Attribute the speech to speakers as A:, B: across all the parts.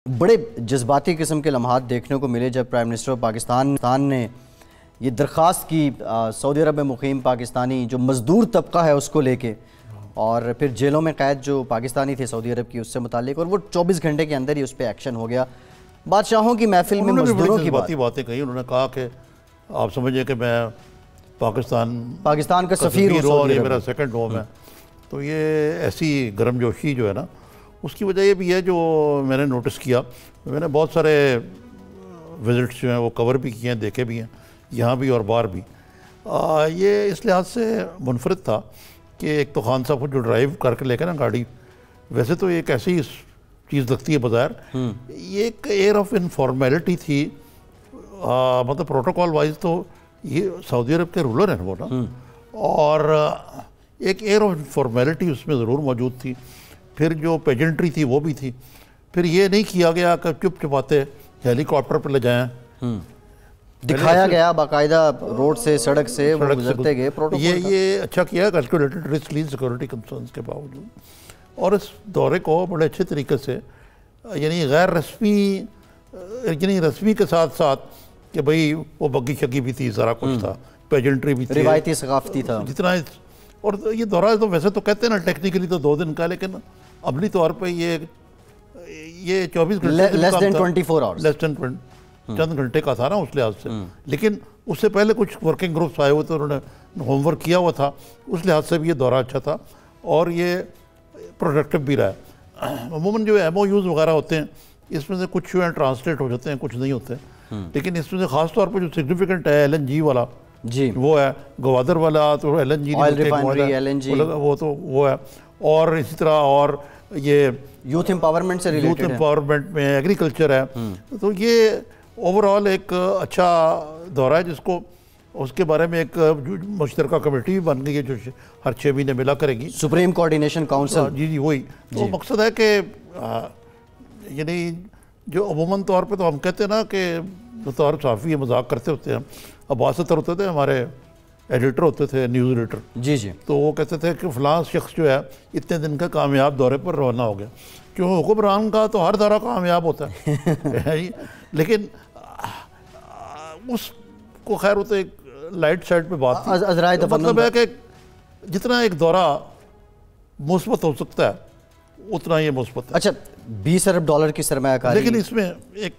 A: بڑے جذباتی قسم کے لمحات دیکھنے کو ملے جب پرائم منسٹر پاکستان نے یہ درخواست کی سعودی عرب میں مقیم پاکستانی جو مزدور طبقہ ہے اس کو لے کے، اور پھر جیلوں میں قید جو پاکستانی تھے سعودی عرب کی اس سے متعلق، اور وہ 24 گھنٹے کے اندر ہی اس پہ ایکشن ہو گیا۔ بادشاہوں کی محفل میں مزدوروں کی
B: باتیں کہی، انہوں نے کہا کہ آپ سمجھیں کہ میں پاکستان کا
A: سفیر ہوں
B: اور یہ میرا سیکنڈ ہوم ہے۔ تو یہ ایسی گرم جوشی جو ہے نا، اس کی وجہ یہ بھی ہے جو میں نے نوٹس کیا، میں نے بہت سارے وزٹس جو ہیں وہ کور بھی کیے ہیں، دیکھے بھی ہیں یہاں بھی اور باہر بھی۔ یہ اس لحاظ سے منفرد تھا کہ ایک تو خان صاحب کو جو ڈرائیو کر کے لے کے نا گاڑی، ویسے تو ایک ایسی چیز لگتی ہے بظاہر، یہ ایک ایئر آف انفارمیلٹی تھی، مطلب پروٹوکول وائز تو یہ سعودی عرب کے رولر ہیں وہ نا، اور ایک ایئر آف انفارمیلٹی اس میں ضرور موجود تھی۔ پھر جو پیجنٹری تھی وہ بھی تھی۔ پھر یہ نہیں کیا گیا کہ چپ چپاتے ہیلی کاپٹر پہ لے جائیں،
A: دکھایا گیا باقاعدہ روڈ سے سڑک سے وہ گزرتے گئے پروٹوکول۔
B: یہ اچھا کیا کیلکولیٹڈ رسک لی سیکورٹی کنسرنز کے باوجود، اور اس دورے کو بڑے اچھے طریقے سے یعنی غیر رسمی، یعنی رسمی کے ساتھ ساتھ کہ بھئی وہ بگی شگی بھی تھی، سارا کچھ تھا، پیجنٹری بھی تھی،
A: روایتی ثقافتی تھا
B: جتنا۔ اور یہ دورہ تو ویسے تو کہتے ہیں نا ٹیکنیکلی تو 2 دن کا، لیکن عملی طور پہ یہ 24 گھنٹے
A: لیس دین 24 آورز،
B: لیس دین چند گھنٹے کا تھا نا اس لحاظ سے۔ لیکن اس سے پہلے کچھ ورکنگ گروپس آئے ہوئے تھے، انہوں نے ہوم ورک کیا ہوا تھا، اس لحاظ سے بھی یہ دورہ اچھا تھا اور یہ پروڈکٹیو بھی رہا ہے۔ عموماً جو ایم او یوز وغیرہ ہوتے ہیں اس میں سے کچھ جو ہیں ٹرانسلیٹ ہو جاتے ہیں، کچھ نہیں ہوتے، لیکن اس میں سے خاص طور پہ جو سگنیفیکنٹ ہے ایل این جی والا
A: جی
B: وہ ہے، گوادر والا تو ایل این جی وہ تو وہ ہے، اور اسی طرح اور یہ
A: یوتھ امپاورمنٹ سے
B: یوتھ امپاورمنٹ میں ایگریکلچر ہے۔ تو یہ اوور آل ایک اچھا دورہ ہے جس کو اس کے بارے میں ایک مشترکہ کمیٹی بھی بن گئی ہے جو ہر 6 مہینے ملا کرے گی،
A: سپریم کوارڈینیشن کاؤنسل۔
B: جی وہی تو مقصد ہے کہ یعنی جو عموماً طور پہ تو ہم کہتے ہیں نا کہ بطور صحافی مذاق کرتے ہوتے ہیں، عباس اطہر ہوتے تھے ہمارے ایڈیٹر ہوتے تھے نیوز ایڈیٹر،
A: جی جی،
B: تو وہ کہتے تھے کہ فلاں شخص جو ہے اتنے دن کا کامیاب دورے پر روانہ ہو گیا، کیوں حکمران کا تو ہر دورہ کامیاب ہوتا ہے لیکن اس کو خیر وہ تو ایک لائٹ سائڈ پہ بات تھی، مطلب ہے کہ جتنا ایک دورہ مثبت ہو سکتا ہے اتنا یہ مثبت ہے۔
A: اچھا، 20 ارب ڈالر کی سرمایہ کاری،
B: لیکن اس میں ایک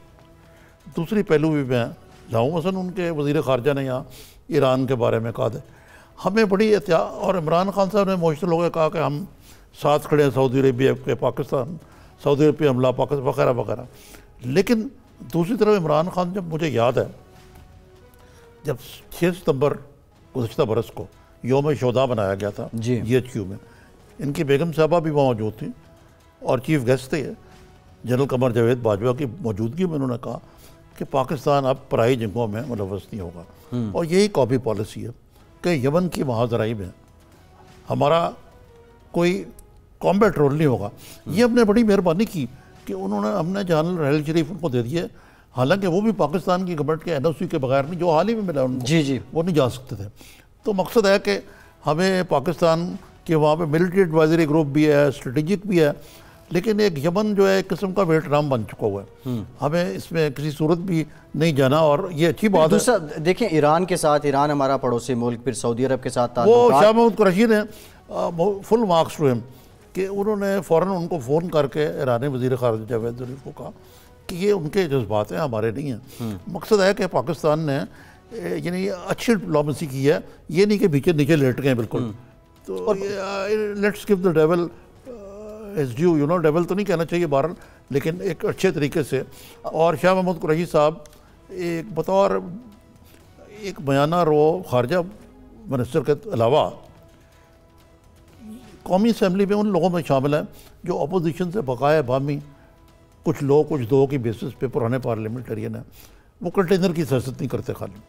B: دوسری پہلو بھی میں لاؤں، مثلا ان کے وزیر خارجہ نے یہاں ایران کے بارے میں کہا تھا ہمیں بڑی احتیاط، اور عمران خان صاحب نے معاشرے لوگوں نے کہا کہ ہم ساتھ کھڑے ہیں سعودی عربیہ کے، پاکستان سعودی عرب پہ حملہ پاکستان وغیرہ وغیرہ۔ لیکن دوسری طرف عمران خان، جب مجھے یاد ہے جب 6 ستمبر گزشتہ برس کو یوم شہداء منایا گیا تھا جی ایچ کیو میں، ان کی بیگم صاحبہ بھی موجود تھیں اور چیف گیسٹ تھے جنرل قمر جاوید باجوہ کی موجودگی میں، انہوں نے کہا کہ پاکستان اب پرائی جنگوں میں ملوث نہیں ہوگا، اور یہی قومی پالیسی ہے کہ یمن کی محاذرائی میں ہمارا کوئی کامبیٹ رول نہیں ہوگا۔ یہ ہم نے بڑی مہربانی کی کہ انہوں نے ہم نے جنرل رحل شریف ان کو دے دیے، حالانکہ وہ بھی پاکستان کی گورنمنٹ کے این او سی کے بغیر نہیں، جو حال ہی میں ملا ان کو، وہ نہیں جا سکتے تھے۔ تو مقصد ہے کہ ہمیں پاکستان کے وہاں پہ ملٹری ایڈوائزری گروپ بھی ہے، اسٹریٹجک بھی ہے، لیکن ایک یمن جو ہے ایک قسم کا ویٹنام بن چکا ہوا ہے، ہمیں اس میں کسی صورت بھی نہیں جانا، اور یہ اچھی بات ہے۔
A: دوسرا دیکھیں ایران کے ساتھ، ایران ہمارا پڑوسی ملک، پھر سعودی عرب کے ساتھ
B: وہ شاہ محمود قریشی نے فل مارکس ٹو ہم کہ انہوں نے فوراً ان کو فون کر کے ایرانی وزیر خارجہ جاوید ظریف کو کہا کہ یہ ان کے جذبات ہیں، ہمارے نہیں ہیں۔ مقصد ہے کہ پاکستان نے یعنی اچھی ڈپلومیسی کی ہے، یہ نہیں کہ بیچے نیچے لیٹ گئے بالکل۔ تو let's give the devil his due, you know, devil تو نہیں کہنا چاہیے بہرحال، لیکن ایک اچھے طریقے سے۔ اور شاہ محمود قریشی صاحب ایک بطور ایک بیانہ رو خارجہ منسٹر کے علاوہ قومی اسمبلی میں ان لوگوں میں شامل ہیں جو اپوزیشن سے بقائے بامی، کچھ لو کچھ دو کی بیسس پہ پرانے پارلیمنٹرین ہیں، وہ کنٹینر کی سیاست نہیں کرتے خالی۔